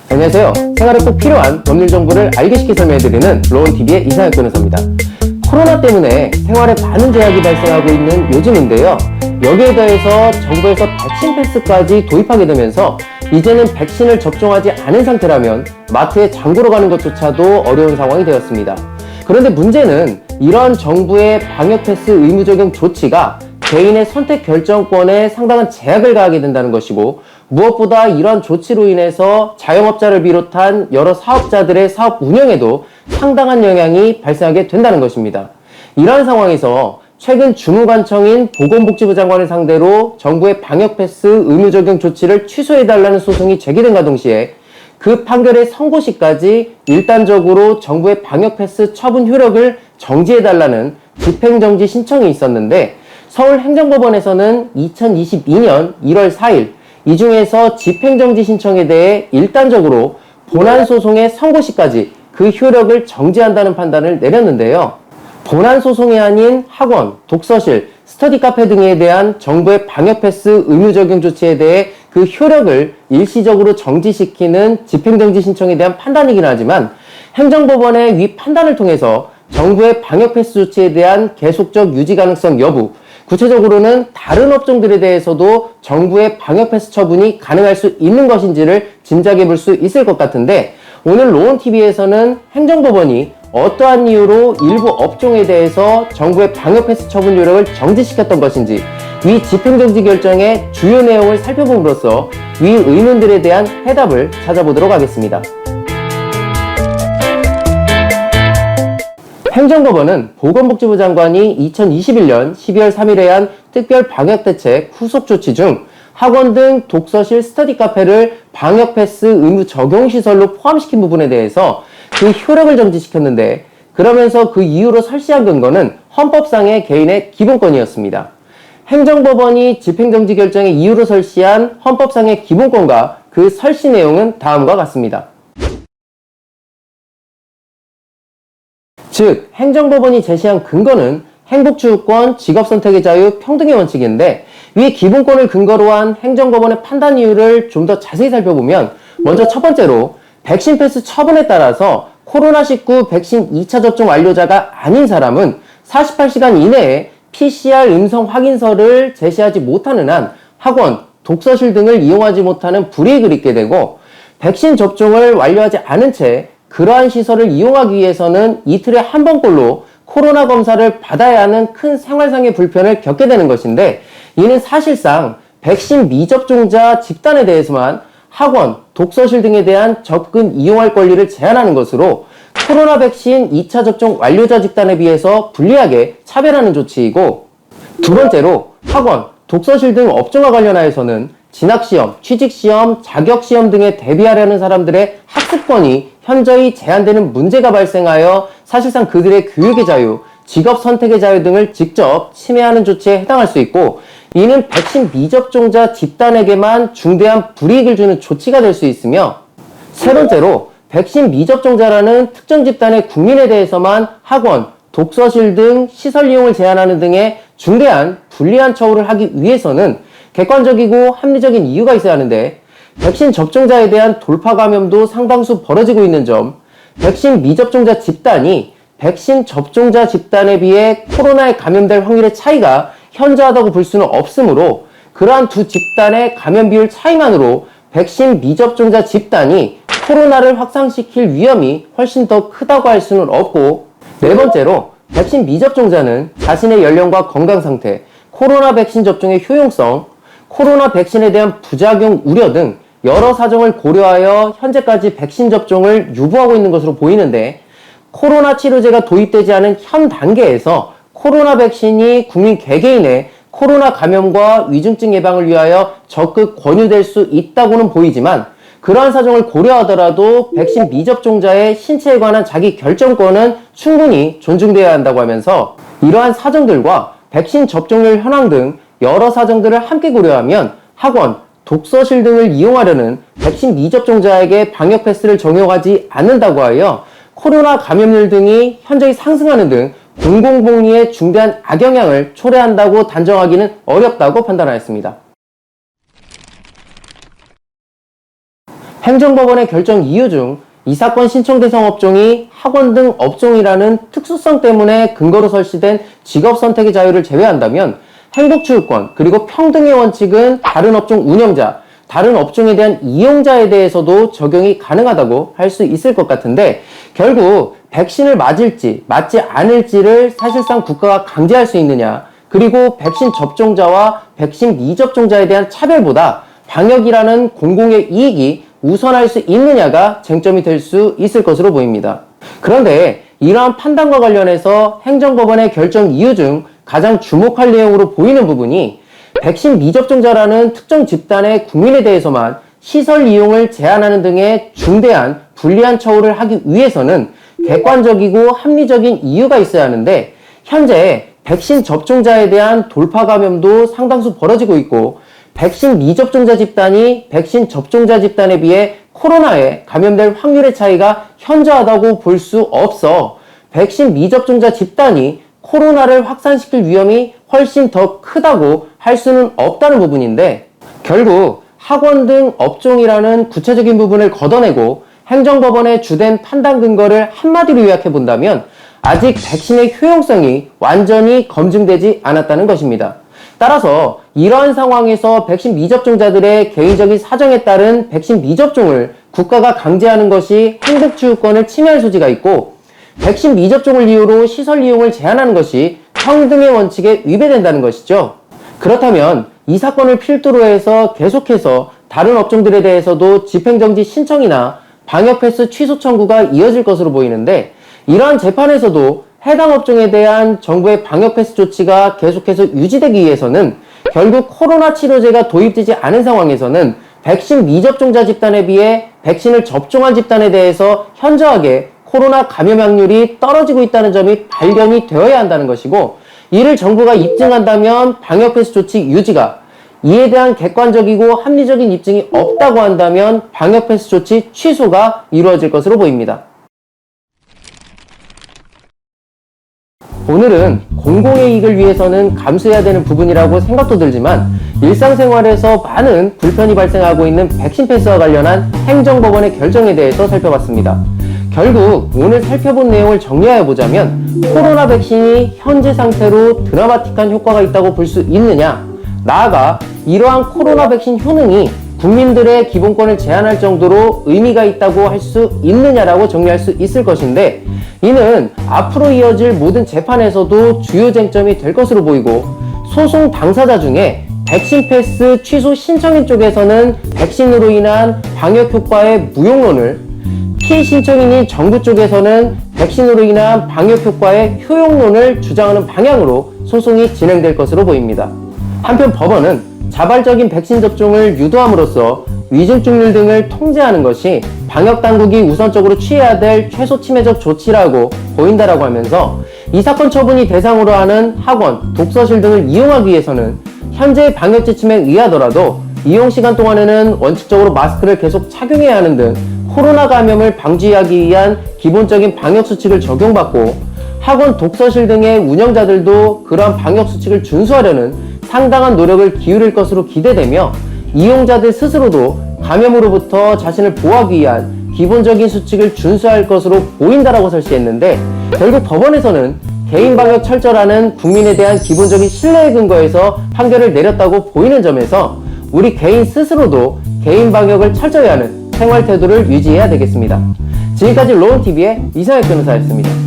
안녕하세요. 생활에 꼭 필요한 법률 정보를 알기 쉽게 설명해드리는 로원TV의 이상혁 변호사입니다. 코로나 때문에 생활에 많은 제약이 발생하고 있는 요즘인데요. 여기에 더해서 정부에서 백신 패스까지 도입하게 되면서 이제는 백신을 접종하지 않은 상태라면 마트에 장보러 가는 것조차도 어려운 상황이 되었습니다. 그런데 문제는 이러한 정부의 방역 패스 의무 적용 조치가 개인의 선택 결정권에 상당한 제약을 가하게 된다는 것이고, 무엇보다 이러한 조치로 인해서 자영업자를 비롯한 여러 사업자들의 사업 운영에도 상당한 영향이 발생하게 된다는 것입니다. 이러한 상황에서 최근 주무관청인 보건복지부 장관을 상대로 정부의 방역 패스 의무 적용 조치를 취소해달라는 소송이 제기된과 동시에 그 판결의 선고시까지 일단적으로 정부의 방역 패스 처분 효력을 정지해달라는 집행정지 신청이 있었는데, 서울행정법원에서는 2022년 1월 4일 이 중에서 집행정지 신청에 대해 일단적으로 본안소송의 선고시까지 그 효력을 정지한다는 판단을 내렸는데요. 본안소송이 아닌 학원, 독서실, 스터디 카페 등에 대한 정부의 방역 패스 의무 적용 조치에 대해 그 효력을 일시적으로 정지시키는 집행정지 신청에 대한 판단이긴 하지만, 행정법원의 위 판단을 통해서 정부의 방역 패스 조치에 대한 계속적 유지 가능성 여부, 구체적으로는 다른 업종들에 대해서도 정부의 방역 패스 처분이 가능할 수 있는 것인지를 짐작해 볼 수 있을 것 같은데, 오늘 로원TV에서는 행정법원이 어떠한 이유로 일부 업종에 대해서 정부의 방역 패스 처분 요력을 정지시켰던 것인지, 위 집행정지 결정의 주요 내용을 살펴봄으로써 위 의문들에 대한 해답을 찾아보도록 하겠습니다. 행정법원은 보건복지부 장관이 2021년 12월 3일에 한 특별 방역대책 후속 조치 중 학원 등 독서실, 스터디 카페를 방역 패스 의무 적용 시설로 포함시킨 부분에 대해서 그 효력을 정지시켰는데, 그러면서 그 이유로 설시한 근거는 헌법상의 개인의 기본권이었습니다. 행정법원이 집행정지 결정의 이유로 설시한 헌법상의 기본권과 그 설시 내용은 다음과 같습니다. 즉, 행정법원이 제시한 근거는 행복주권, 직업선택의 자유, 평등의 원칙인데, 위 기본권을 근거로 한 행정법원의 판단 이유를 좀 더 자세히 살펴보면, 먼저 첫 번째로 백신 패스 처분에 따라서 코로나19 백신 2차 접종 완료자가 아닌 사람은 48시간 이내에 PCR 음성 확인서를 제시하지 못하는 한 학원, 독서실 등을 이용하지 못하는 불이익을 입게 되고, 백신 접종을 완료하지 않은 채 그러한 시설을 이용하기 위해서는 이틀에 한 번꼴로 코로나 검사를 받아야 하는 큰 생활상의 불편을 겪게 되는 것인데, 이는 사실상 백신 미접종자 집단에 대해서만 학원, 독서실 등에 대한 접근 이용할 권리를 제한하는 것으로 코로나 백신 2차 접종 완료자 집단에 비해서 불리하게 차별하는 조치이고, 두 번째로 학원, 독서실 등 업종과 관련하여서는 진학시험, 취직시험, 자격시험 등에 대비하려는 사람들의 학습권이 현저히 제한되는 문제가 발생하여 사실상 그들의 교육의 자유, 직업 선택의 자유 등을 직접 침해하는 조치에 해당할 수 있고, 이는 백신 미접종자 집단에게만 중대한 불이익을 주는 조치가 될 수 있으며, 세 번째로 백신 미접종자라는 특정 집단의 국민에 대해서만 학원, 독서실 등 시설 이용을 제한하는 등의 중대한 불리한 처우를 하기 위해서는 객관적이고 합리적인 이유가 있어야 하는데, 백신 접종자에 대한 돌파 감염도 상당수 벌어지고 있는 점, 백신 미접종자 집단이 백신 접종자 집단에 비해 코로나에 감염될 확률의 차이가 현저하다고 볼 수는 없으므로, 그러한 두 집단의 감염 비율 차이만으로 백신 미접종자 집단이 코로나를 확산시킬 위험이 훨씬 더 크다고 할 수는 없고, 네 번째로 백신 미접종자는 자신의 연령과 건강 상태, 코로나 백신 접종의 효용성, 코로나 백신에 대한 부작용 우려 등 여러 사정을 고려하여 현재까지 백신 접종을 유보하고 있는 것으로 보이는데, 코로나 치료제가 도입되지 않은 현 단계에서 코로나 백신이 국민 개개인의 코로나 감염과 위중증 예방을 위하여 적극 권유될 수 있다고는 보이지만, 그러한 사정을 고려하더라도 백신 미접종자의 신체에 관한 자기 결정권은 충분히 존중되어야 한다고 하면서, 이러한 사정들과 백신 접종률 현황 등 여러 사정들을 함께 고려하면 학원, 독서실 등을 이용하려는 백신 미접종자에게 방역 패스를 적용하지 않는다고 하여 코로나 감염률 등이 현저히 상승하는 등 공공복리에 중대한 악영향을 초래한다고 단정하기는 어렵다고 판단하였습니다. 행정법원의 결정 이유 중 이 사건 신청 대상 업종이 학원 등 업종이라는 특수성 때문에 근거로 설치된 직업 선택의 자유를 제외한다면 행복추구권 그리고 평등의 원칙은 다른 업종 운영자, 다른 업종에 대한 이용자에 대해서도 적용이 가능하다고 할 수 있을 것 같은데, 결국 백신을 맞을지 맞지 않을지를 사실상 국가가 강제할 수 있느냐, 그리고 백신 접종자와 백신 미접종자에 대한 차별보다 방역이라는 공공의 이익이 우선할 수 있느냐가 쟁점이 될 수 있을 것으로 보입니다. 그런데 이러한 판단과 관련해서 행정법원의 결정 이유 중 가장 주목할 내용으로 보이는 부분이, 백신 미접종자라는 특정 집단의 국민에 대해서만 시설 이용을 제한하는 등의 중대한 불리한 처우를 하기 위해서는 객관적이고 합리적인 이유가 있어야 하는데, 현재 백신 접종자에 대한 돌파 감염도 상당수 벌어지고 있고, 백신 미접종자 집단이 백신 접종자 집단에 비해 코로나에 감염될 확률의 차이가 현저하다고 볼 수 없어 백신 미접종자 집단이 코로나를 확산시킬 위험이 훨씬 더 크다고 할 수는 없다는 부분인데, 결국 학원 등 업종이라는 구체적인 부분을 걷어내고 행정법원의 주된 판단 근거를 한마디로 요약해 본다면 아직 백신의 효용성이 완전히 검증되지 않았다는 것입니다. 따라서 이러한 상황에서 백신 미접종자들의 개인적인 사정에 따른 백신 미접종을 국가가 강제하는 것이 행복추구권을 침해할 소지가 있고, 백신 미접종을 이유로 시설 이용을 제한하는 것이 평등의 원칙에 위배된다는 것이죠. 그렇다면 이 사건을 필두로 해서 계속해서 다른 업종들에 대해서도 집행정지 신청이나 방역패스 취소 청구가 이어질 것으로 보이는데, 이러한 재판에서도 해당 업종에 대한 정부의 방역패스 조치가 계속해서 유지되기 위해서는 결국 코로나 치료제가 도입되지 않은 상황에서는 백신 미접종자 집단에 비해 백신을 접종한 집단에 대해서 현저하게 코로나 감염 확률이 떨어지고 있다는 점이 발견이 되어야 한다는 것이고, 이를 정부가 입증한다면 방역패스 조치 유지가, 이에 대한 객관적이고 합리적인 입증이 없다고 한다면 방역패스 조치 취소가 이루어질 것으로 보입니다. 오늘은 공공의 이익을 위해서는 감수해야 되는 부분이라고 생각도 들지만, 일상생활에서 많은 불편이 발생하고 있는 백신 패스와 관련한 행정법원의 결정에 대해서 살펴봤습니다. 결국 오늘 살펴본 내용을 정리하여 보자면, 코로나 백신이 현재 상태로 드라마틱한 효과가 있다고 볼 수 있느냐, 나아가 이러한 코로나 백신 효능이 국민들의 기본권을 제한할 정도로 의미가 있다고 할 수 있느냐라고 정리할 수 있을 것인데, 이는 앞으로 이어질 모든 재판에서도 주요 쟁점이 될 것으로 보이고, 소송 당사자 중에 백신 패스 취소 신청인 쪽에서는 백신으로 인한 방역 효과의 무용론을, 피신청인인 정부 쪽에서는 백신으로 인한 방역 효과의 효용론을 주장하는 방향으로 소송이 진행될 것으로 보입니다. 한편 법원은 자발적인 백신 접종을 유도함으로써 위중증률 등을 통제하는 것이 방역당국이 우선적으로 취해야 될 최소 침해적 조치라고 보인다라고 하면서, 이 사건 처분이 대상으로 하는 학원, 독서실 등을 이용하기 위해서는 현재 방역 지침에 의하더라도 이용시간 동안에는 원칙적으로 마스크를 계속 착용해야 하는 등 코로나 감염을 방지하기 위한 기본적인 방역수칙을 적용받고, 학원, 독서실 등의 운영자들도 그러한 방역수칙을 준수하려는 상당한 노력을 기울일 것으로 기대되며, 이용자들 스스로도 감염으로부터 자신을 보호하기 위한 기본적인 수칙을 준수할 것으로 보인다라고 설시했는데, 결국 법원에서는 개인 방역 철저라는 국민에 대한 기본적인 신뢰에 근거해서 판결을 내렸다고 보이는 점에서 우리 개인 스스로도 개인 방역을 철저히 하는 생활 태도를 유지해야 되겠습니다. 지금까지 로운TV의 이상혁 변호사였습니다.